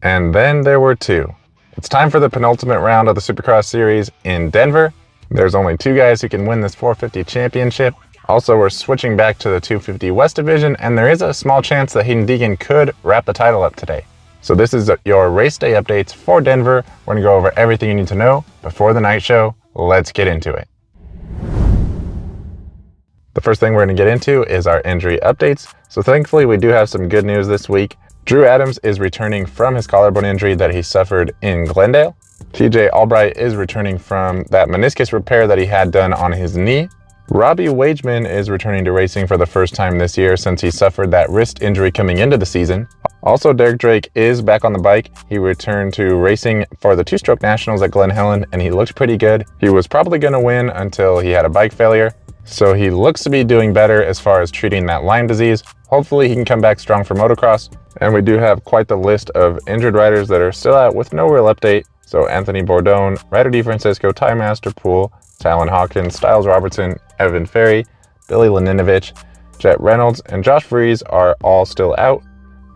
And then there were two. It's time for the penultimate round of the Supercross series in Denver. There's only two guys who can win this 450 championship. Also, we're switching back to the 250 West Division, and there is a small chance that Hayden Deegan could wrap the title up today. So this is your race day updates for Denver. We're going to go over everything you need to know before the night show. Let's get into it. The first thing we're going to get into is our injury updates. So thankfully, we do have some good news this week. Drew Adams is returning from his collarbone injury that he suffered in Glendale. TJ Albright is returning from that meniscus repair that he had done on his knee. Robbie Wageman is returning to racing for the first time this year since he suffered that wrist injury coming into the season. Also, Derek Drake is back on the bike. He returned to racing for the two-stroke nationals at Glen Helen, and he looked pretty good. He was probably going to win until he had a bike failure. So he looks to be doing better as far as treating that Lyme disease. Hopefully he can come back strong for motocross. And we do have quite the list of injured riders that are still out with no real update. So Anthony Bourdon, Ryder DeFrancisco, Ty Masterpool, Talon Hawkins, Styles Robertson, Evan Ferry, Billy Laninovich, Jet Reynolds, and Josh Freese are all still out.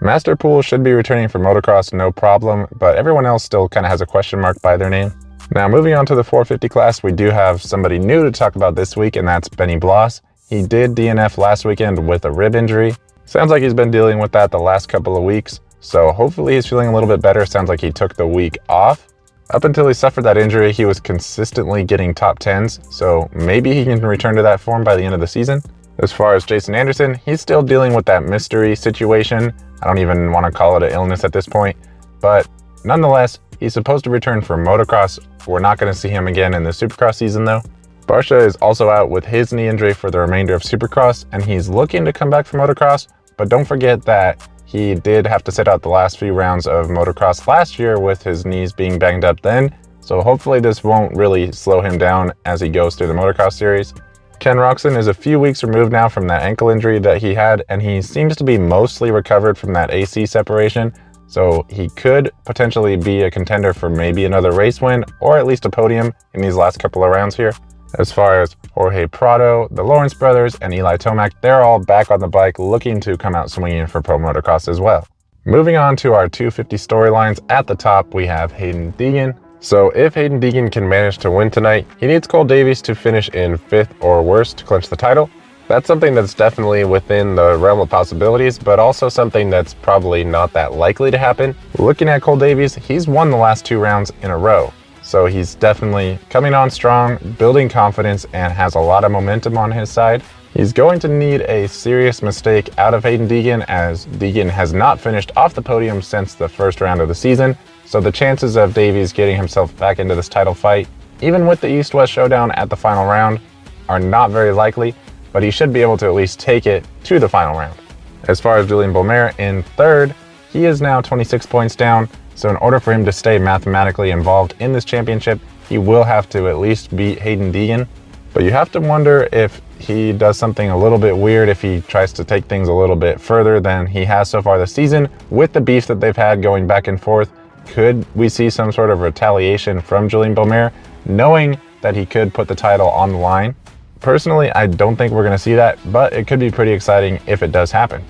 Masterpool should be returning for motocross, no problem, but everyone else still kind of has a question mark by their name. Now moving on to the 450 class, we do have somebody new to talk about this week, and that's Benny Bloss. He did DNF last weekend with a rib injury. Sounds like he's been dealing with that the last couple of weeks, so hopefully he's feeling a little bit better. Sounds like he took the week off. Up until he suffered that injury, he was consistently getting top 10s, so maybe he can return to that form by the end of the season. As far as Jason Anderson, he's still dealing with that mystery situation. I don't even want to call it an illness at this point, but nonetheless, he's supposed to return for motocross. We're not going to see him again in the Supercross season though. Barsha is also out with his knee injury for the remainder of Supercross, and he's looking to come back for motocross, but don't forget that he did have to sit out the last few rounds of motocross last year with his knees being banged up then, so hopefully this won't really slow him down as he goes through the motocross series. Ken Roxon is a few weeks removed now from that ankle injury that he had, and he seems to be mostly recovered from that AC separation, so he could potentially be a contender for maybe another race win or at least a podium in these last couple of rounds here. As far as Jorge Prado, the Lawrence brothers, and Eli Tomac, they're all back on the bike looking to come out swinging for pro motocross as well. Moving on to our 250 storylines, at the top we have Hayden Deegan. So if Hayden Deegan can manage to win tonight, he needs Cole Davies to finish in 5th or worse to clinch the title. That's something that's definitely within the realm of possibilities, but also something that's probably not that likely to happen. Looking at Cole Davies, he's won the last 2 rounds in a row. So he's definitely coming on strong, building confidence, and has a lot of momentum on his side. He's going to need a serious mistake out of Hayden Deegan, as Deegan has not finished off the podium since the first round of the season. So the chances of Davies getting himself back into this title fight, even with the East-West showdown at the final round, are not very likely, but he should be able to at least take it to the final round. As far as Julien Beaumer in 3rd, he is now 26 points down. So in order for him to stay mathematically involved in this championship, he will have to at least beat Hayden Deegan. But you have to wonder if he does something a little bit weird, if he tries to take things a little bit further than he has so far this season. With the beef that they've had going back and forth, could we see some sort of retaliation from Julien Beaumer, knowing that he could put the title on the line? Personally, I don't think we're going to see that, but it could be pretty exciting if it does happen.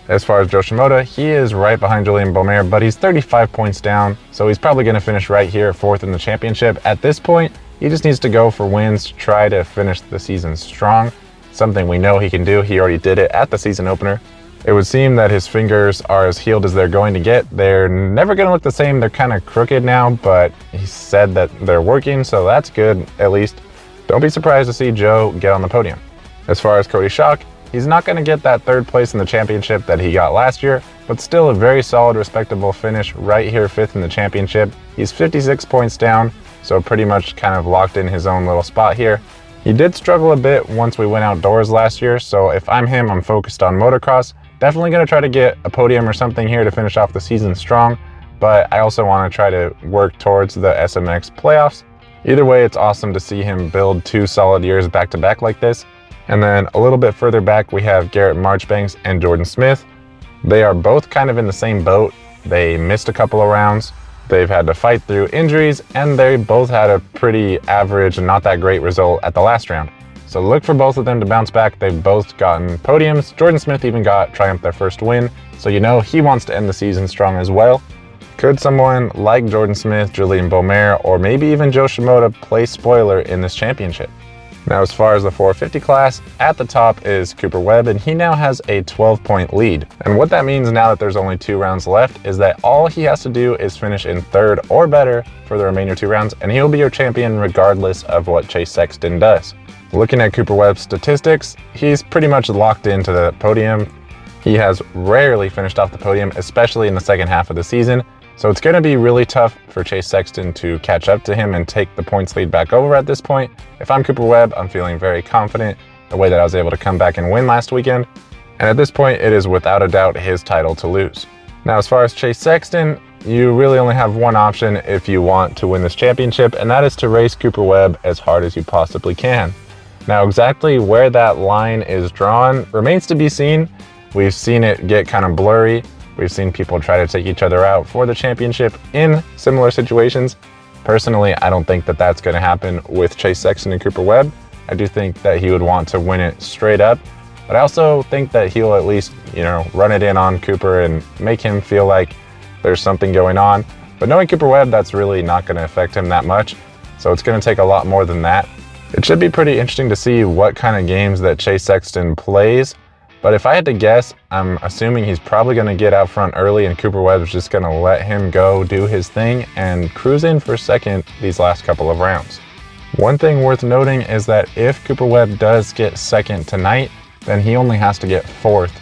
As far as Joe Shimoda, he is right behind Julien Beaumer, but he's 35 points down, so he's probably going to finish right here 4th in the championship. At this point, he just needs to go for wins, try to finish the season strong, something we know he can do. He already did it at the season opener. It would seem that his fingers are as healed as they're going to get. They're never going to look the same. They're kind of crooked now, but he said that they're working, so that's good, at least. Don't be surprised to see Joe get on the podium. As far as Cody Schock, he's not going to get that 3rd place in the championship that he got last year, but still a very solid, respectable finish right here 5th in the championship. He's 56 points down, so pretty much kind of locked in his own little spot here. He did struggle a bit once we went outdoors last year, so if I'm him, I'm focused on motocross. Definitely going to try to get a podium or something here to finish off the season strong, but I also want to try to work towards the SMX playoffs. Either way, it's awesome to see him build 2 solid years back-to-back like this. And then a little bit further back, we have Garrett Marchbanks and Jordan Smith. They are both kind of in the same boat. They missed a couple of rounds. They've had to fight through injuries, and they both had a pretty average and not that great result at the last round. So look for both of them to bounce back. They've both gotten podiums. Jordan Smith even got Triumph their first win, so you know he wants to end the season strong as well. Could someone like Jordan Smith, Julian Beaumer, or maybe even Joe Shimoda play spoiler in this championship? Now, as far as the 450 class, at the top is Cooper Webb, and he now has a 12-point lead. And what that means now that there's only 2 rounds left is that all he has to do is finish in 3rd or better for the remaining 2 rounds, and he'll be your champion regardless of what Chase Sexton does. Looking at Cooper Webb's statistics, he's pretty much locked into the podium. He has rarely finished off the podium, especially in the second half of the season. So it's going to be really tough for Chase Sexton to catch up to him and take the points lead back over at this point. If I'm Cooper Webb, I'm feeling very confident the way that I was able to come back and win last weekend. And at this point, it is without a doubt his title to lose. Now, as far as Chase Sexton, you really only have one option if you want to win this championship, and that is to race Cooper Webb as hard as you possibly can. Now, exactly where that line is drawn remains to be seen. We've seen it get kind of blurry. We've seen people try to take each other out for the championship in similar situations. Personally, I don't think that that's going to happen with Chase Sexton and Cooper Webb. I do think that he would want to win it straight up, but I also think that he'll at least, run it in on Cooper and make him feel like there's something going on. But knowing Cooper Webb, that's really not going to affect him that much. So it's going to take a lot more than that. It should be pretty interesting to see what kind of games that Chase Sexton plays. But if I had to guess, I'm assuming he's probably going to get out front early and Cooper Webb's just going to let him go do his thing and cruise in for second these last couple of rounds. One thing worth noting is that if Cooper Webb does get second tonight, then he only has to get 4th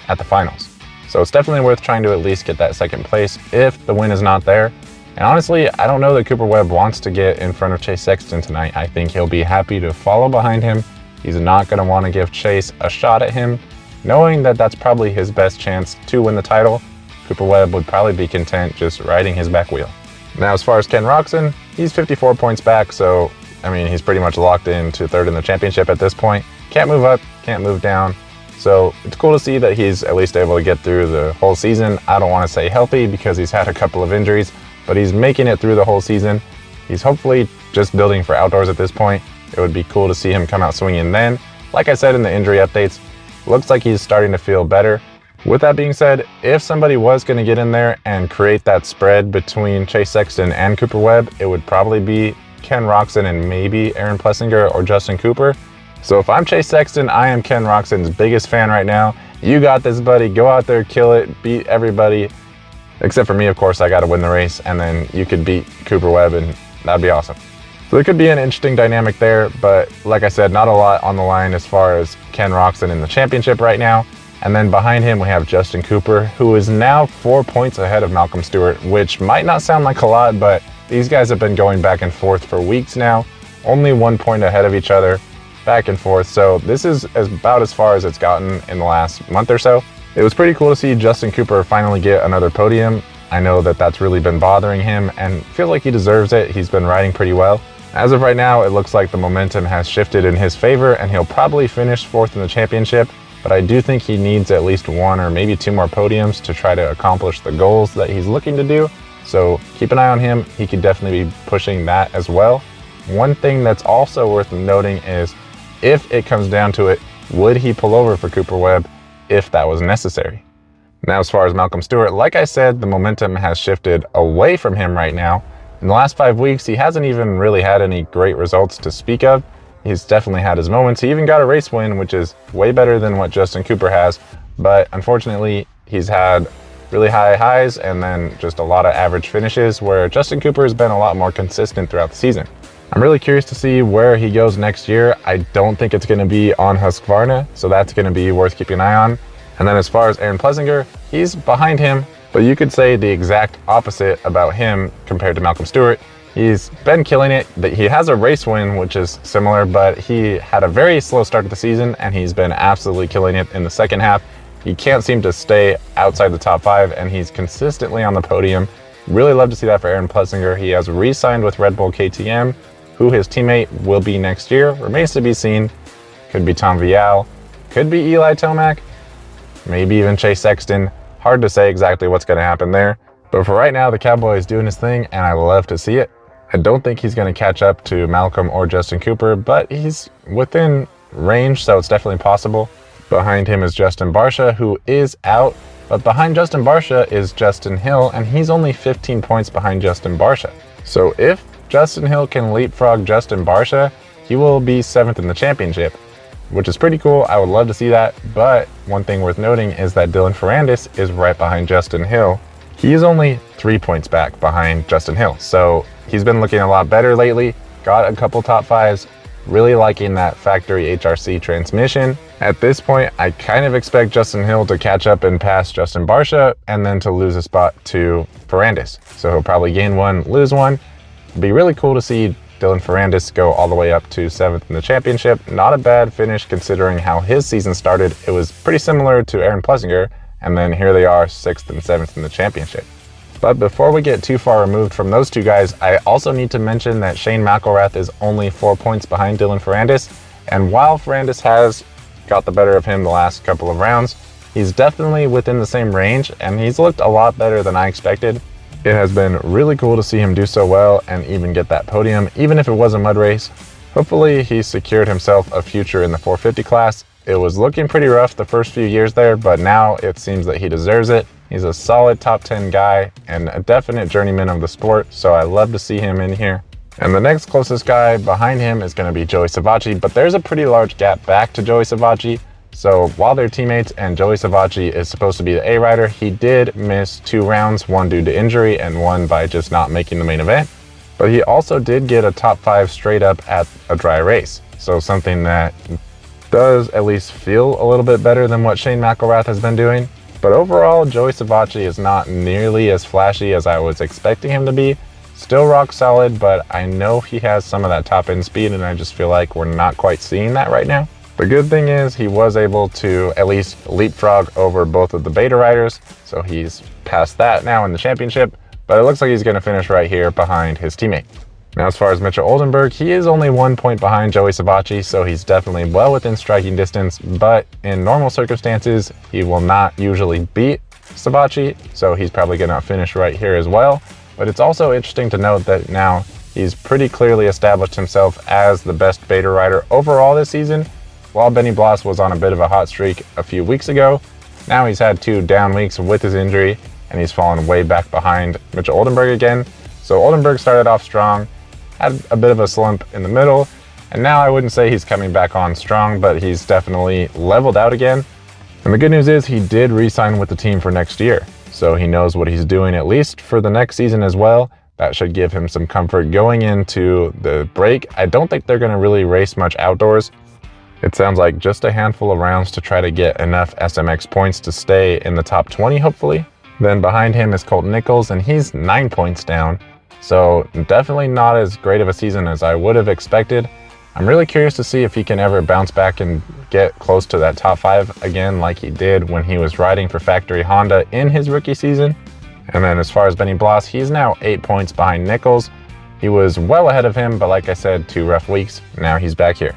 at the finals. So it's definitely worth trying to at least get that second place if the win is not there. And honestly, I don't know that Cooper Webb wants to get in front of Chase Sexton tonight. I think he'll be happy to follow behind him. He's not going to want to give Chase a shot at him. Knowing that that's probably his best chance to win the title, Cooper Webb would probably be content just riding his back wheel. Now, as far as Ken Roczen, he's 54 points back, so, he's pretty much locked into 3rd in the championship at this point. Can't move up, can't move down. So it's cool to see that he's at least able to get through the whole season. I don't want to say healthy because he's had a couple of injuries, but he's making it through the whole season. He's hopefully just building for outdoors at this point. It would be cool to see him come out swinging then. Like I said in the injury updates, looks like he's starting to feel better. With that being said, if somebody was going to get in there and create that spread between Chase Sexton and Cooper Webb, it would probably be Ken Roczen and maybe Aaron Plessinger or Justin Cooper. So if I'm Chase Sexton, I am Ken Roczen's biggest fan right now. You got this, buddy. Go out there, kill it, beat everybody. Except for me, of course, I got to win the race, and then you could beat Cooper Webb, and that'd be awesome. So there could be an interesting dynamic there, but like I said, not a lot on the line as far as Ken Roczen in the championship right now. And then behind him, we have Justin Cooper, who is now 4 points ahead of Malcolm Stewart, which might not sound like a lot, but these guys have been going back and forth for weeks now. Only 1 point ahead of each other, back and forth. So this is about as far as it's gotten in the last month or so. It was pretty cool to see Justin Cooper finally get another podium. I know that that's really been bothering him and feel like he deserves it. He's been riding pretty well. As of right now, it looks like the momentum has shifted in his favor and he'll probably finish 4th in the championship, but I do think he needs at least 1 or maybe 2 more podiums to try to accomplish the goals that he's looking to do. So keep an eye on him. He could definitely be pushing that as well. One thing that's also worth noting is if it comes down to it, would he pull over for Cooper Webb if that was necessary? Now, as far as Malcolm Stewart, like I said, the momentum has shifted away from him right now. In the last 5 weeks, he hasn't even really had any great results to speak of. He's definitely had his moments. He even got a race win, which is way better than what Justin Cooper has. But unfortunately, he's had really high highs and then just a lot of average finishes, where Justin Cooper has been a lot more consistent throughout the season. I'm really curious to see where he goes next year. I don't think it's going to be on Husqvarna, so that's going to be worth keeping an eye on. And then as far as Aaron Plessinger, he's behind him, but you could say the exact opposite about him compared to Malcolm Stewart. He's been killing it. He has a race win, which is similar, but he had a very slow start to the season, and he's been absolutely killing it in the second half. He can't seem to stay outside the top 5, and he's consistently on the podium. Really love to see that for Aaron Plessinger. He has re-signed with Red Bull KTM. Who his teammate will be next year remains to be seen. Could be Tom Vial, could be Eli Tomac, maybe even Chase Sexton. Hard to say exactly what's going to happen there. But for right now, the Cowboy is doing his thing, and I love to see it. I don't think he's going to catch up to Malcolm or Justin Cooper, but he's within range, so it's definitely possible. Behind him is Justin Barcia, who is out. But behind Justin Barcia is Justin Hill, and he's only 15 points behind Justin Barcia. So if Justin Hill can leapfrog Justin Barcia, he will be 7th in the championship, which is pretty cool. I would love to see that. But one thing worth noting is that Dylan Ferrandis is right behind Justin Hill. He is only 3 points back behind Justin Hill. So he's been looking a lot better lately. Got a couple top 5s. Really liking that factory HRC transmission. At this point, I kind of expect Justin Hill to catch up and pass Justin Barcia, and then to lose a spot to Ferrandis. So he'll probably gain one, lose one. It'd be really cool to see Dylan Ferrandis go all the way up to 7th in the championship. Not a bad finish considering how his season started. It was pretty similar to Aaron Plessinger, and then here they are 6th and 7th in the championship. But before we get too far removed from those two guys, I also need to mention that Shane McElrath is only 4 points behind Dylan Ferrandis. And while Ferrandis has got the better of him the last couple of rounds, he's definitely within the same range, and he's looked a lot better than I expected. It has been really cool to see him do so well and even get that podium, even if it was a mud race. Hopefully he's secured himself a future in the 450 class. It was looking pretty rough the first few years there, but now it seems that he deserves it. He's a solid top 10 guy and a definite journeyman of the sport, so I love to see him in here. And the next closest guy behind him is going to be Joey Savacci, but there's a pretty large gap back to Joey Savacci. So while they're teammates and Joey Savacci is supposed to be the A rider, he did miss 2 rounds, one due to injury and one by just not making the main event. But he also did get a top 5 straight up at a dry race. So something that does at least feel a little bit better than what Shane McElrath has been doing. But overall, Joey Savacci is not nearly as flashy as I was expecting him to be. Still rock solid, but I know he has some of that top end speed, and I just feel like we're not quite seeing that right now. The good thing is he was able to at least leapfrog over both of the beta riders, so he's past that now in the championship, but it looks like he's going to finish right here behind his teammate. Now, as far as Mitchell Oldenburg, he is only 1 point behind Joey Savacci, so he's definitely well within striking distance, but in normal circumstances, he will not usually beat Savacci, so he's probably going to finish right here as well. But it's also interesting to note that now he's pretty clearly established himself as the best beta rider overall this season. While Benny Bloss was on a bit of a hot streak a few weeks ago, now he's had 2 down weeks with his injury, and he's fallen way back behind Mitchell Oldenburg again. So Oldenburg started off strong, had a bit of a slump in the middle, and now I wouldn't say he's coming back on strong, but he's definitely leveled out again. And the good news is he did re-sign with the team for next year, so he knows what he's doing at least for the next season as well. That should give him some comfort going into the break. I don't think they're going to really race much outdoors. It sounds like just a handful of rounds to try to get enough SMX points to stay in the top 20, hopefully. Then behind him is Colton Nichols, and he's 9 points down. So definitely not as great of a season as I would have expected. I'm really curious to see if he can ever bounce back and get close to that top 5 again like he did when he was riding for Factory Honda in his rookie season. And then as far as Benny Bloss, he's now 8 points behind Nichols. He was well ahead of him, but like I said, 2 rough weeks. Now he's back here.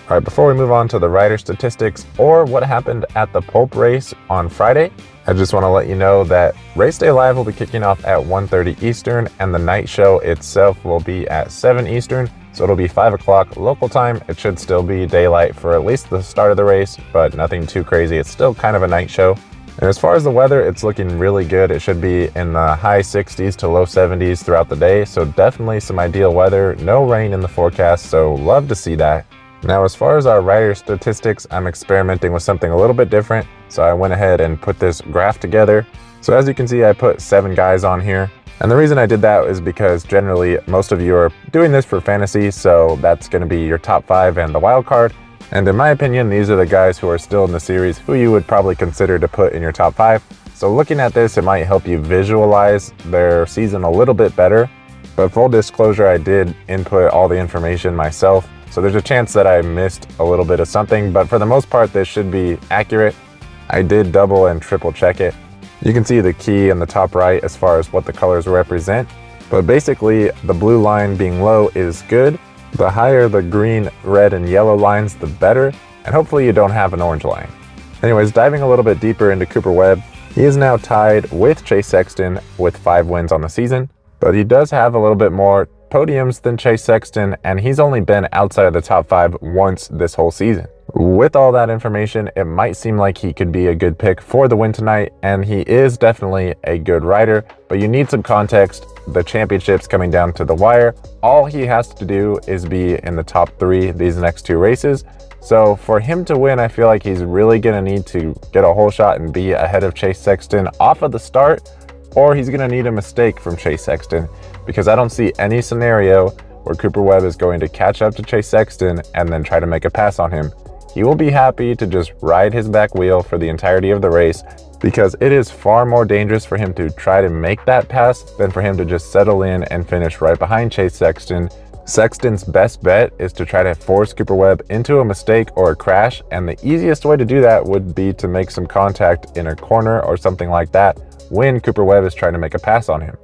All right, before we move on to the rider statistics or what happened at the Pulp race on Friday, I just want to let you know that Race Day Live will be kicking off at 1:30 Eastern, and the night show itself will be at 7 Eastern. So it'll be 5 o'clock local time. It should still be daylight for at least the start of the race, but nothing too crazy. It's still kind of a night show. And as far as the weather, it's looking really good. It should be in the high 60s to low 70s throughout the day. So definitely some ideal weather. No rain in the forecast, so love to see that. Now, as far as our rider statistics, I'm experimenting with something a little bit different. So I went ahead and put this graph together. So as you can see, I put 7 guys on here. And the reason I did that is because generally most of you are doing this for fantasy. So that's going to be your top 5 and the wild card. And in my opinion, these are the guys who are still in the series who you would probably consider to put in your top 5. So looking at this, it might help you visualize their season a little bit better. But full disclosure, I did input all the information myself. So there's a chance that I missed a little bit of something, but for the most part, this should be accurate. I did double and triple check it. You can see the key in the top right as far as what the colors represent. But basically, the blue line being low is good. The higher the green, red, and yellow lines, the better. And hopefully you don't have an orange line. Anyways, diving a little bit deeper into Cooper Webb, he is now tied with Chase Sexton with 5 wins on the season. But he does have a little bit more podiums than Chase Sexton, and he's only been outside of the top 5 once this whole season. With all that information, it might seem like he could be a good pick for the win tonight, and he is definitely a good rider, but you need some context. The championship's coming down to the wire. All he has to do is be in the top 3 these next 2 races. So for him to win, I feel like he's really going to need to get a whole shot and be ahead of Chase Sexton off of the start, or he's going to need a mistake from Chase Sexton, because I don't see any scenario where Cooper Webb is going to catch up to Chase Sexton and then try to make a pass on him. He will be happy to just ride his back wheel for the entirety of the race, because it is far more dangerous for him to try to make that pass than for him to just settle in and finish right behind Chase Sexton. Sexton's best bet is to try to force Cooper Webb into a mistake or a crash, and the easiest way to do that would be to make some contact in a corner or something like that when Cooper Webb is trying to make a pass on him.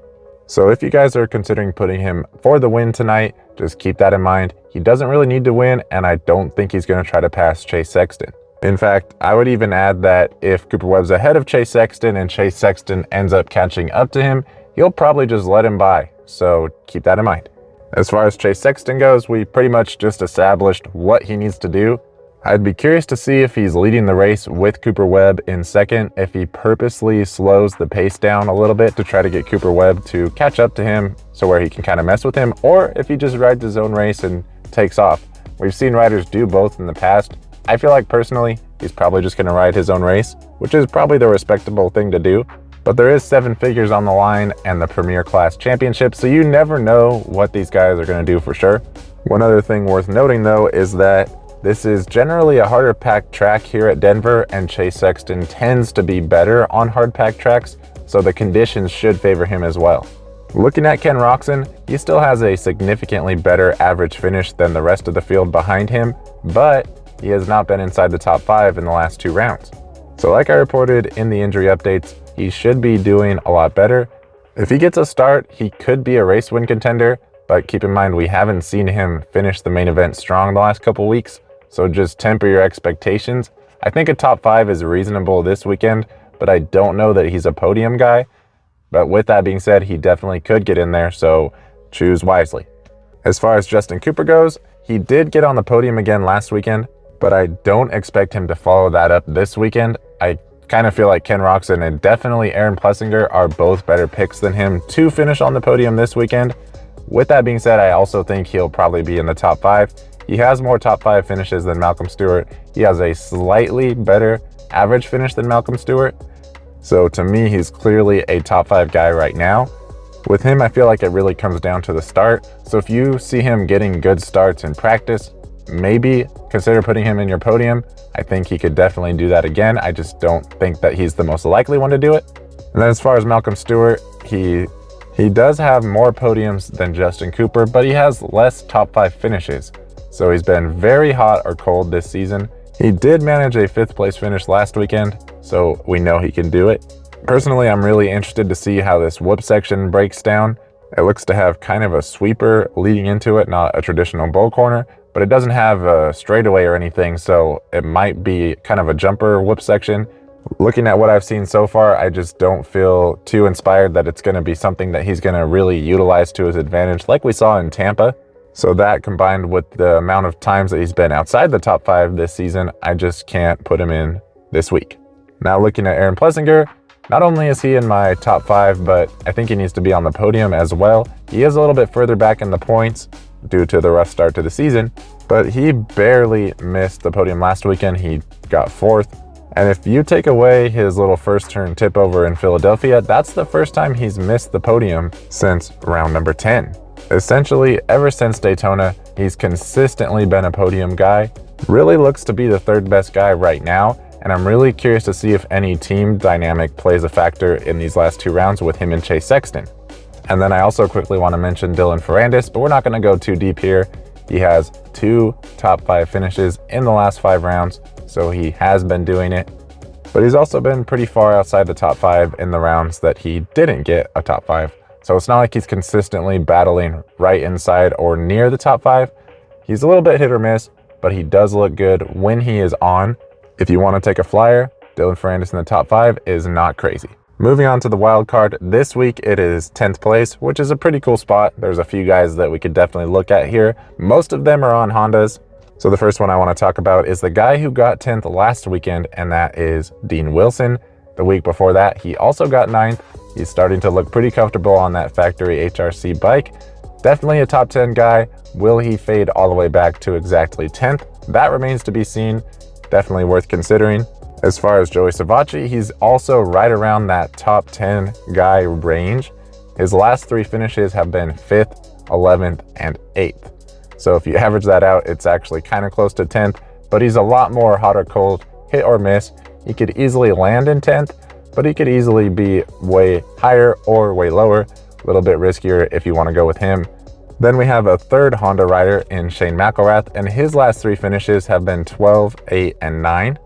So if you guys are considering putting him for the win tonight, just keep that in mind. He doesn't really need to win, and I don't think he's going to try to pass Chase Sexton. In fact, I would even add that if Cooper Webb's ahead of Chase Sexton and Chase Sexton ends up catching up to him, he'll probably just let him by. So keep that in mind. As far as Chase Sexton goes, we pretty much just established what he needs to do. I'd be curious to see if he's leading the race with Cooper Webb in second, if he purposely slows the pace down a little bit to try to get Cooper Webb to catch up to him so where he can kind of mess with him, or if he just rides his own race and takes off. We've seen riders do both in the past. I feel like personally, he's probably just going to ride his own race, which is probably the respectable thing to do. But there is 7 figures on the line and the Premier Class Championship, so you never know what these guys are going to do for sure. One other thing worth noting though is that this is generally a harder packed track here at Denver, and Chase Sexton tends to be better on hard packed tracks, so the conditions should favor him as well. Looking at Ken Roczen, he still has a significantly better average finish than the rest of the field behind him, but he has not been inside the top 5 in the last 2 rounds. So like I reported in the injury updates, he should be doing a lot better. If he gets a start, he could be a race win contender, but keep in mind we haven't seen him finish the main event strong the last couple weeks. So just temper your expectations. I think a top 5 is reasonable this weekend, but I don't know that he's a podium guy. But with that being said, he definitely could get in there, so choose wisely. As far as Justin Cooper goes, he did get on the podium again last weekend, but I don't expect him to follow that up this weekend. I kind of feel like Ken Roczen and definitely Aaron Plessinger are both better picks than him to finish on the podium this weekend. With that being said, I also think he'll probably be in the top 5. He has more top 5 finishes than Malcolm Stewart. He has a slightly better average finish than Malcolm Stewart. So to me, he's clearly a top 5 guy right now. With him, I feel like it really comes down to the start. So if you see him getting good starts in practice, maybe consider putting him in your podium. I think he could definitely do that again. I just don't think that he's the most likely one to do it. And then as far as Malcolm Stewart, he does have more podiums than Justin Cooper, but he has less top 5 finishes. So he's been very hot or cold this season. He did manage a 5th place finish last weekend, so we know he can do it. Personally, I'm really interested to see how this whoop section breaks down. It looks to have kind of a sweeper leading into it, not a traditional bull corner, but it doesn't have a straightaway or anything, so it might be kind of a jumper whoop section. Looking at what I've seen so far, I just don't feel too inspired that it's going to be something that he's going to really utilize to his advantage like we saw in Tampa. So that, combined with the amount of times that he's been outside the top 5 this season, I just can't put him in this week. Now looking at Aaron Plessinger, not only is he in my top 5, but I think he needs to be on the podium as well. He is a little bit further back in the points due to the rough start to the season, but he barely missed the podium last weekend. He got 4th. And if you take away his little first turn tip over in Philadelphia, that's the first time he's missed the podium since round number 10. Essentially, ever since Daytona, he's consistently been a podium guy. Really looks to be the 3rd best guy right now, and I'm really curious to see if any team dynamic plays a factor in these last 2 rounds with him and Chase Sexton. And then I also quickly want to mention Dylan Ferrandis, but we're not going to go too deep here. He has 2 top 5 finishes in the last 5 rounds, so he has been doing it. But he's also been pretty far outside the top 5 in the rounds that he didn't get a top 5. So it's not like he's consistently battling right inside or near the top 5. He's a little bit hit or miss, but he does look good when he is on. If you want to take a flyer, Dylan Ferrandis in the top 5 is not crazy. Moving on to the wild card, this week it is 10th place, which is a pretty cool spot. There's a few guys that we could definitely look at here. Most of them are on Hondas. So the first one I want to talk about is the guy who got 10th last weekend, and that is Dean Wilson. The week before that, he also got 9th. He's starting to look pretty comfortable on that factory HRC bike. Definitely a top 10 guy. Will he fade all the way back to exactly 10th? That remains to be seen. Definitely worth considering. As far as Joey Savatgy, he's also right around that top 10 guy range. His last 3 finishes have been 5th, 11th, and 8th. So if you average that out, it's actually kind of close to 10th, but he's a lot more hot or cold, hit or miss. He could easily land in 10th, but he could easily be way higher or way lower. A little bit riskier if you want to go with him. Then we have a third Honda rider in Shane McElrath, and his last 3 finishes have been 12, 8, and 9.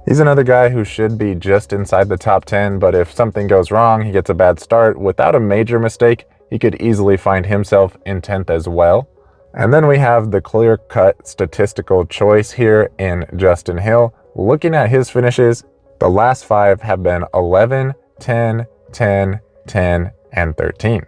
He's another guy who should be just inside the top 10, but if something goes wrong, he gets a bad start, without a major mistake, he could easily find himself in 10th as well. And then we have the clear-cut statistical choice here in Justin Hill. Looking at his finishes, the last 5 have been 11, 10, 10, 10, and 13.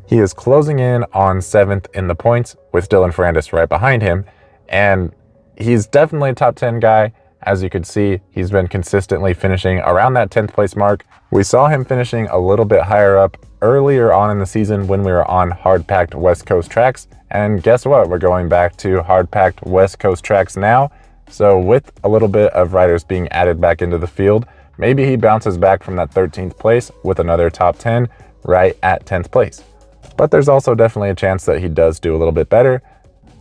He is closing in on 7th in the points with Dylan Ferrandis right behind him, and he's definitely a top 10 guy. As you can see, he's been consistently finishing around that 10th place mark. We saw him finishing a little bit higher up earlier on in the season when we were on hard-packed West Coast tracks. And guess what? We're going back to hard-packed West Coast tracks now. So with a little bit of riders being added back into the field, maybe he bounces back from that 13th place with another top 10 right at 10th place. But there's also definitely a chance that he does do a little bit better.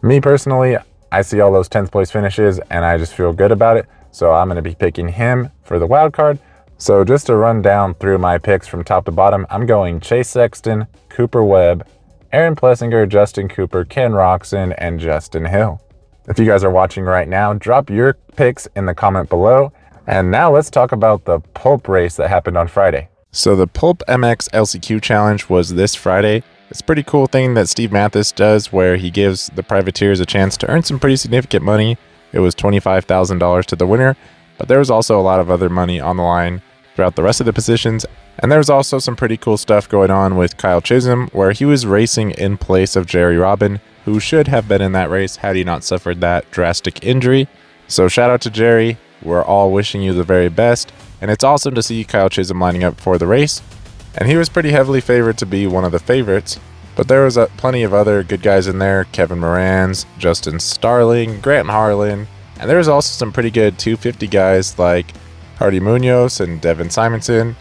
Me personally, I see all those 10th place finishes and I just feel good about it. So I'm going to be picking him for the wild card. So just to run down through my picks from top to bottom, I'm going Chase Sexton, Cooper Webb, Aaron Plessinger, Justin Cooper, Ken Roczen, and Justin Hill. If you guys are watching right now, drop your picks in the comment below. And now let's talk about the Pulp race that happened on Friday. So the Pulp MX LCQ Challenge was this Friday. It's a pretty cool thing that Steve Mathis does where he gives the privateers a chance to earn some pretty significant money. It was $25,000 to the winner, but there was also a lot of other money on the line throughout the rest of the positions. And there was also some pretty cool stuff going on with Kyle Chisholm, where he was racing in place of Jerry Robin, who should have been in that race had he not suffered that drastic injury. So shout out to Jerry. We're all wishing you the very best. And it's awesome to see Kyle Chisholm lining up for the race. And he was pretty heavily favored to be one of the favorites. But there was plenty of other good guys in there. Kevin Moranz, Justin Starling, Grant Harlan. And there was also some pretty good 250 guys like Hardy Munoz and Devin Simonson.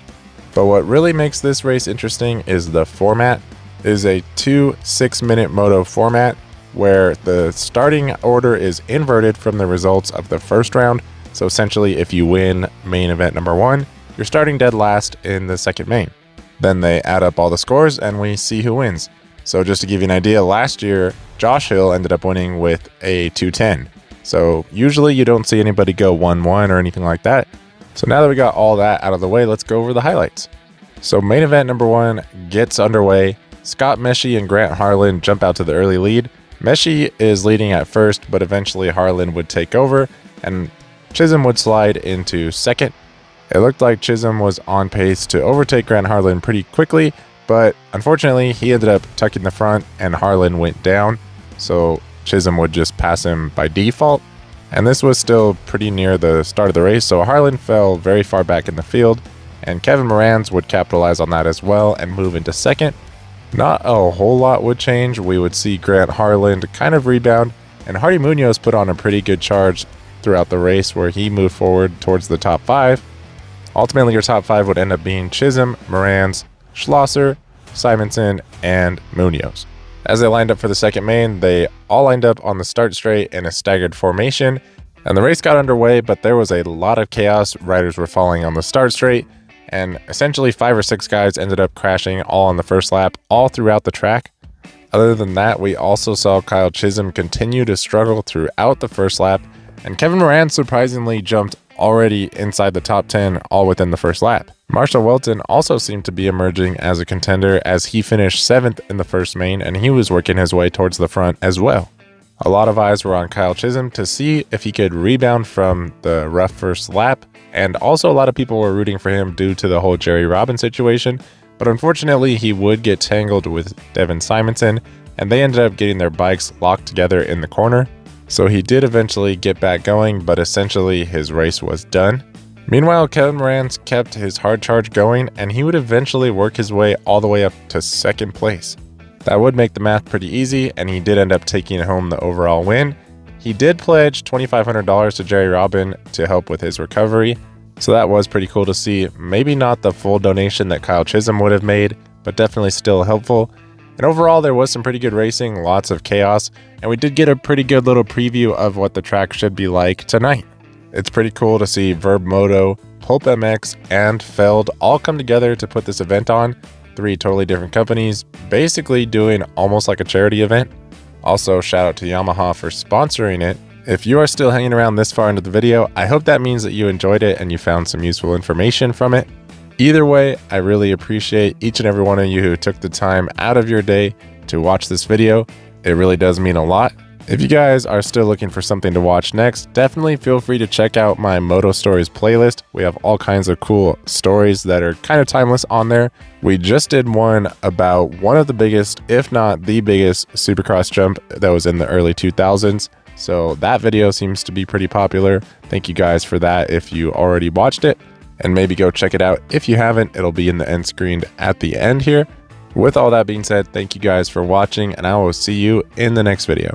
But what really makes this race interesting is the format. It is a 2 6-minute moto format where the starting order is inverted from the results of the first round. So essentially, if you win main event number 1, you're starting dead last in the second main. Then they add up all the scores and we see who wins. So just to give you an idea, last year, Josh Hill ended up winning with a 210. So usually you don't see anybody go 1-1 or anything like that. So now that we got all that out of the way, let's go over the highlights. So main event number 1 gets underway. Scott Meshy and Grant Harlan jump out to the early lead. Meshy is leading at first, but eventually Harlan would take over and Chisholm would slide into second. It looked like Chisholm was on pace to overtake Grant Harlan pretty quickly, but unfortunately he ended up tucking the front and Harlan went down, so Chisholm would just pass him by default. And this was still pretty near the start of the race, so Harlan fell very far back in the field, and Kevin Moranz would capitalize on that as well and move into second. Not a whole lot would change. We would see Grant Harlan kind of rebound, and Hardy Munoz put on a pretty good charge throughout the race where he moved forward towards the top 5. Ultimately, your top 5 would end up being Chisholm, Moranz, Schlosser, Simonson, and Munoz. As they lined up for the second main, they all lined up on the start straight in a staggered formation, and the race got underway, but there was a lot of chaos. Riders were falling on the start straight, and essentially 5 or 6 guys ended up crashing all on the first lap, all throughout the track. Other than that, we also saw Kyle Chisholm continue to struggle throughout the first lap, and Kevin Moranz surprisingly jumped already inside the top 10 all within the first lap. Marshall Welton also seemed to be emerging as a contender as he finished 7th in the first main and he was working his way towards the front as well. A lot of eyes were on Kyle Chisholm to see if he could rebound from the rough first lap, and also a lot of people were rooting for him due to the whole Jerry Robin situation, but unfortunately he would get tangled with Devin Simonson and they ended up getting their bikes locked together in the corner. So he did eventually get back going, but essentially his race was done. Meanwhile, Kevin Moranz kept his hard charge going, and he would eventually work his way all the way up to second place. That would make the math pretty easy, and he did end up taking home the overall win. He did pledge $2,500 to Jerry Robin to help with his recovery, so that was pretty cool to see. Maybe not the full donation that Kyle Chisholm would have made, but definitely still helpful. And overall, there was some pretty good racing, lots of chaos, and we did get a pretty good little preview of what the track should be like tonight. It's pretty cool to see Verb Moto, Pulp MX, and Feld all come together to put this event on. 3 totally different companies, basically doing almost like a charity event. Also, shout out to Yamaha for sponsoring it. If you are still hanging around this far into the video, I hope that means that you enjoyed it and you found some useful information from it. Either way, I really appreciate each and every one of you who took the time out of your day to watch this video. It really does mean a lot. If you guys are still looking for something to watch next, definitely feel free to check out my Moto Stories playlist. We have all kinds of cool stories that are kind of timeless on there. We just did one about one of the biggest, if not the biggest, supercross jump that was in the early 2000s. So that video seems to be pretty popular. Thank you guys for that if you already watched it. And maybe go check it out. If you haven't, it'll be in the end screen at the end here. With all that being said, thank you guys for watching, and I will see you in the next video.